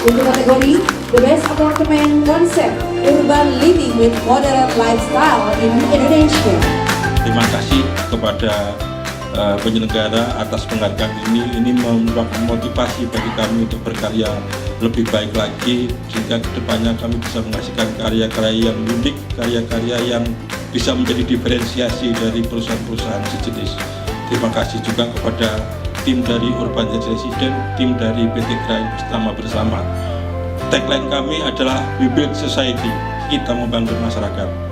Untuk kategori The Best Apartemen Concept Urban Living with Modern Lifestyle in Indonesia. Terima kasih kepada penyelenggara atas penghargaan ini. Ini merupakan motivasi bagi kami untuk berkarya lebih baik lagi, sehingga kedepannya kami bisa menghasilkan karya-karya yang unik, karya-karya yang bisa menjadi diferensiasi dari perusahaan-perusahaan sejenis. Terima kasih juga kepada tim dari Urban Resident, tim dari PT Raya bersama. Tagline kami adalah We Build Society, kita membangun masyarakat.